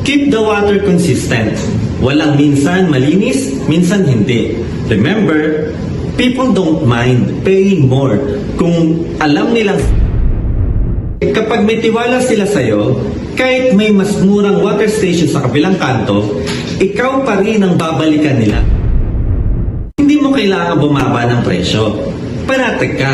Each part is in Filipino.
Keep the water consistent. Walang minsan malinis, minsan hindi. Remember, people don't mind paying more kung alam nilang kapag may tiwala sila sa'yo, kahit may mas murang water station sa kabilang kanto, ikaw pa rin ang babalikan nila. Hindi mo kailangan bumaba ng presyo. Panatag ka.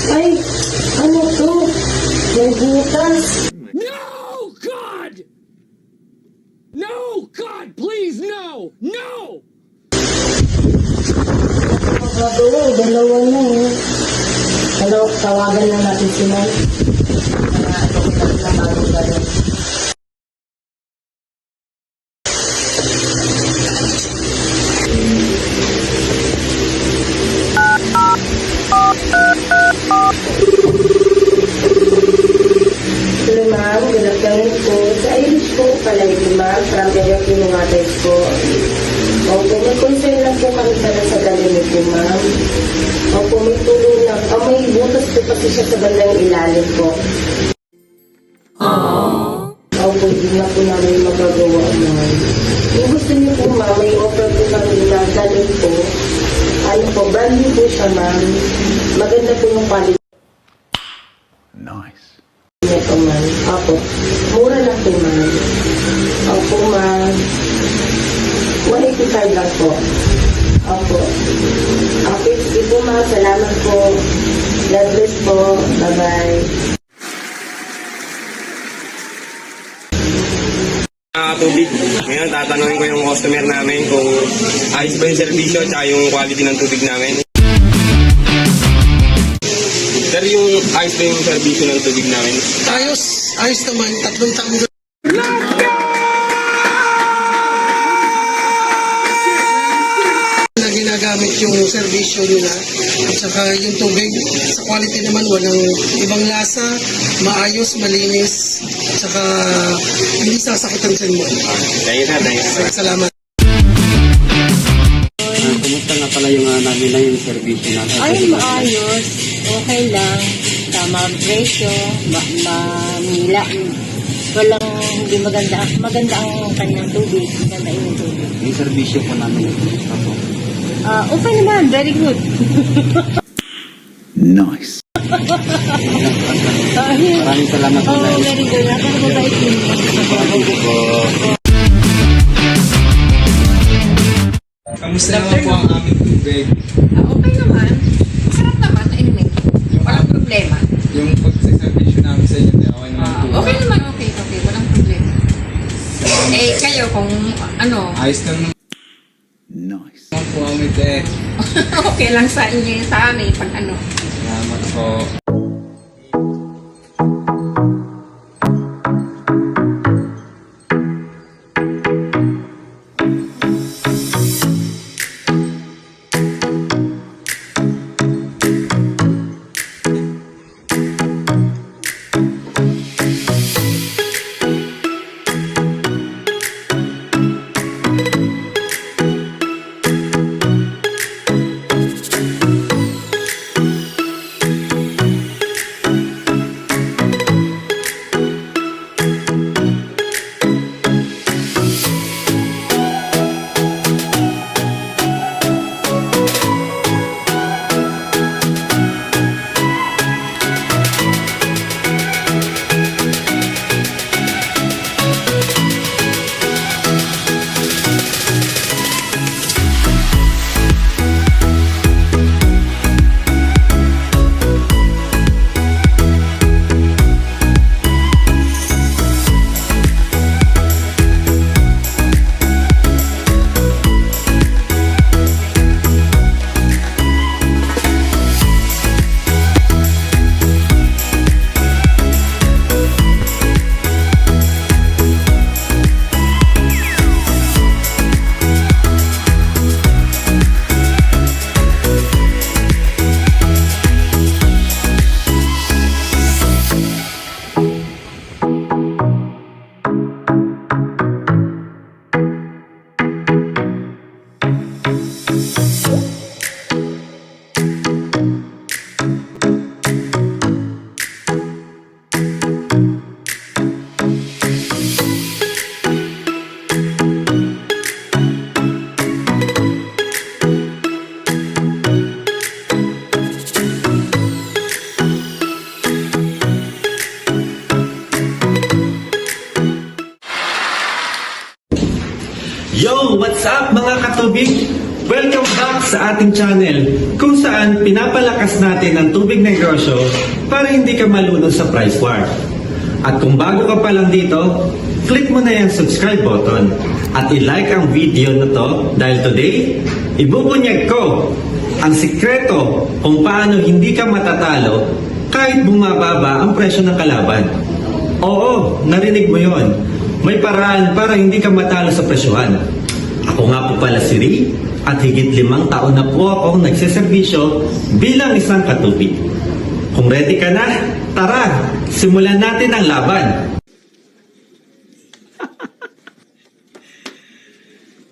Ay, ano to? May butas. No, God! No, God, please, no! No! Magagawa, dalawa na eh. Hello, tawagan na natin si Mike. Para ito na bagong gano'n. Hello ma'am, good afternoon po. Sa Irish po pala ito ma'am, from the Pinungatay po. Opo, may concern lang po kami pala sa galing po ma'am. Opo, may tulong lang. May butas po kasi siya sa bandang ilalim po. Opo, hindi na po namin magagawa ma'am. Kung gusto niyo po ma'am, may offer po kami na galing po. Ano po, brand new po siya ma'am. Maganda po yung quality. Nice. Ito ma'am. Opo. Mura lang po ma'am. Opo ma'am. 185 lang po. Opo. Okay, sige po ma'am. Salamat po. God bless po. Bye-bye. Tubig. Ngayon, tatanungin ko yung customer namin kung ayos ba yung servisyo at yung quality ng tubig namin. Sir, yung ayos ba yung servisyo ng tubig namin? Ayos naman, 3 taon na ginagamit yung servisyo nila at saka yung tubig sa quality naman walang ibang lasa, maayos, malinis at saka hindi sasakit ang tiyan mo. Thank you, sir. Thank you, sir. Salamat. Kumusta na pala yung namin na yung servisyo natin? Ay, maayos. Okay lang. Tama ang presyo. Mamila. Walang hindi maganda. Maganda ang kanyang tubig. Maganda yung tubig. Yung servisyo po namin kumusta po? Okay naman. Very good. Nice. Maraming salamat po. Very good. Napakababait yun. Kamusta naman po ang aming tubig? Okay naman. Sarap naman, anyway. Walang problema. Yung pag-servisyo namin sa inyo, okay naman po. Okay naman, okay. Walang problema. Eh, kayo kung ano, Ayos naman Nice. po kami, te. okay lang sa inyo sa amin pag ano. Salamat po. Yo! What's up mga katubig? Welcome back sa ating channel kung saan pinapalakas natin ang tubig negosyo para hindi ka malunod sa price war. At kung bago ka pa lang dito, click mo na yung subscribe button at i-like ang video na to dahil today, ibubunyag ko ang sikreto kung paano hindi ka matatalo kahit bumababa ang presyo ng kalaban. Oo, narinig mo yon. May paraan para hindi ka matalo sa presyohan. Ako nga po pala si Ri at higit 5 taon na po akong nagseserbisyo bilang isang katubig. Kung ready ka na, tara, simulan natin ang laban.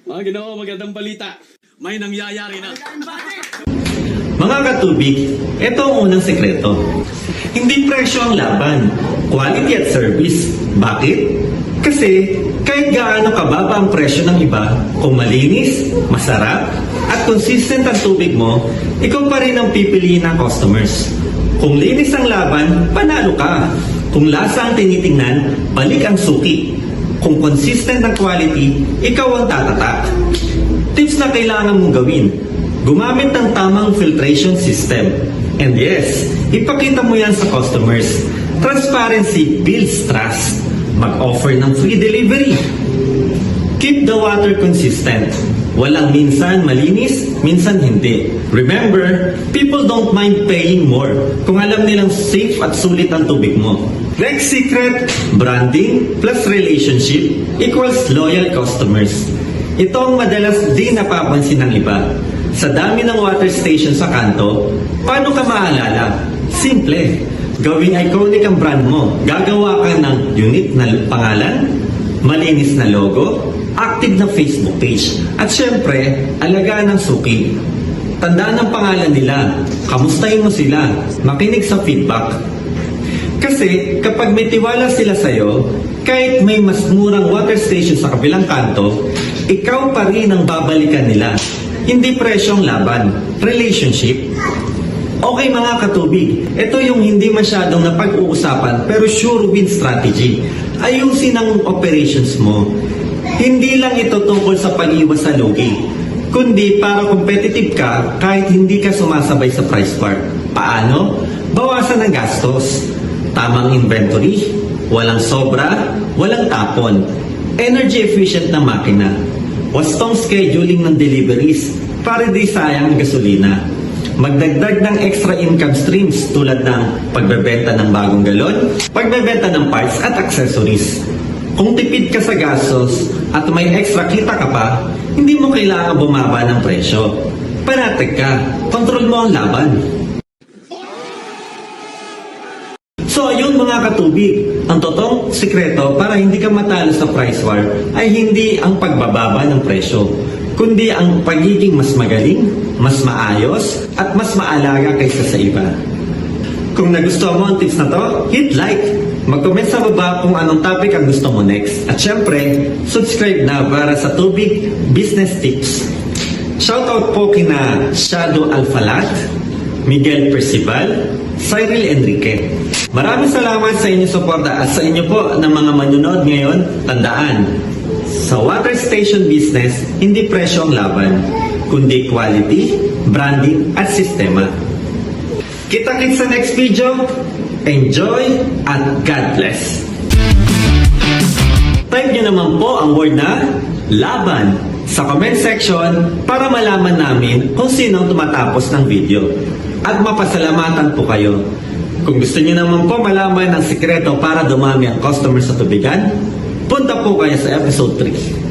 Mga Ginoo, magandang balita. May nangyayari na. Mga katubig, ito ang unang sekreto. Hindi presyo ang laban, quality at service. Bakit? Kasi kahit gaano kababa ang presyo ng iba, kung malinis, masarap, at consistent ang tubig mo, ikaw pa rin ang pipiliin ng customers. Kung linis ang laban, panalo ka. Kung lasa ang tinitingnan, balik ang suki. Kung consistent ang quality, ikaw ang tatatak. Tips na kailangan mong gawin. Gumamit ng tamang filtration system. And yes, ipakita mo yan sa customers. Transparency builds trust. Mag-offer ng free delivery. Keep the water consistent. Walang minsan malinis, minsan hindi. Remember, people don't mind paying more kung alam nilang safe at sulit ang tubig mo. Next secret, branding plus relationship equals loyal customers. Ito ang madalas di napapansin ng iba. Sa dami ng water station sa kanto, paano ka maalala? Simple. Gawing iconic ang brand mo. Gagawa ka ng unique na pangalan, malinis na logo, active na Facebook page, at syempre, alagaan ng suki. Tandaan ang pangalan nila, kamustahin mo sila, makinig sa feedback. Kasi kapag may tiwala sila sa'yo, kahit may mas murang water station sa kabilang kanto, ikaw pa rin ang babalikan nila. Hindi presyong laban, relationship. Okay mga katubig, ito yung hindi masyadong napag-uusapan pero sure win strategy. Ayusin ang operations mo. Hindi lang ito tungkol sa pag-iwas sa lugi, kundi para competitive ka kahit hindi ka sumasabay sa price war. Paano? Bawasan ang gastos. Tamang inventory, walang sobra, walang tapon. Energy efficient na makina. Wastong scheduling ng deliveries para di sayang ang gasolina. Magdagdag ng extra income streams tulad ng pagbebenta ng bagong galon, pagbebenta ng parts at accessories. Kung tipid ka sa gastos at may extra kita ka pa, hindi mo kailangan bumaba ng presyo. Panatag ka, kontrol mo ang laban. So ayun mga katubig, ang totoong sikreto para hindi ka matalo sa price war ay hindi ang pagbababa ng presyo, kundi ang pagiging mas magaling, mas maayos, at mas maalaga kaysa sa iba. Kung nagustuhan mo ang tips na to, hit like, mag-comment sa baba kung anong topic ang gusto mo next. At syempre, subscribe na para sa Tubig Business Tips. Shoutout po kina Shadow Alfalat, Miguel Percival, Cyril Enrique. Maraming salamat sa inyong suporta at sa inyo po ng mga manunood ngayon. Tandaan, sa water station business, hindi presyo ang laban, kundi quality, branding, at sistema. Kita-kits sa next video. Enjoy at God bless. Type nyo naman po ang word na laban sa comment section para malaman namin kung sino ang tumatapos ng video. At mapasalamatan po kayo. Kung gusto niyo naman po malaman ang sikreto para dumami ang customer sa tubigan, punta po kayo sa episode 3.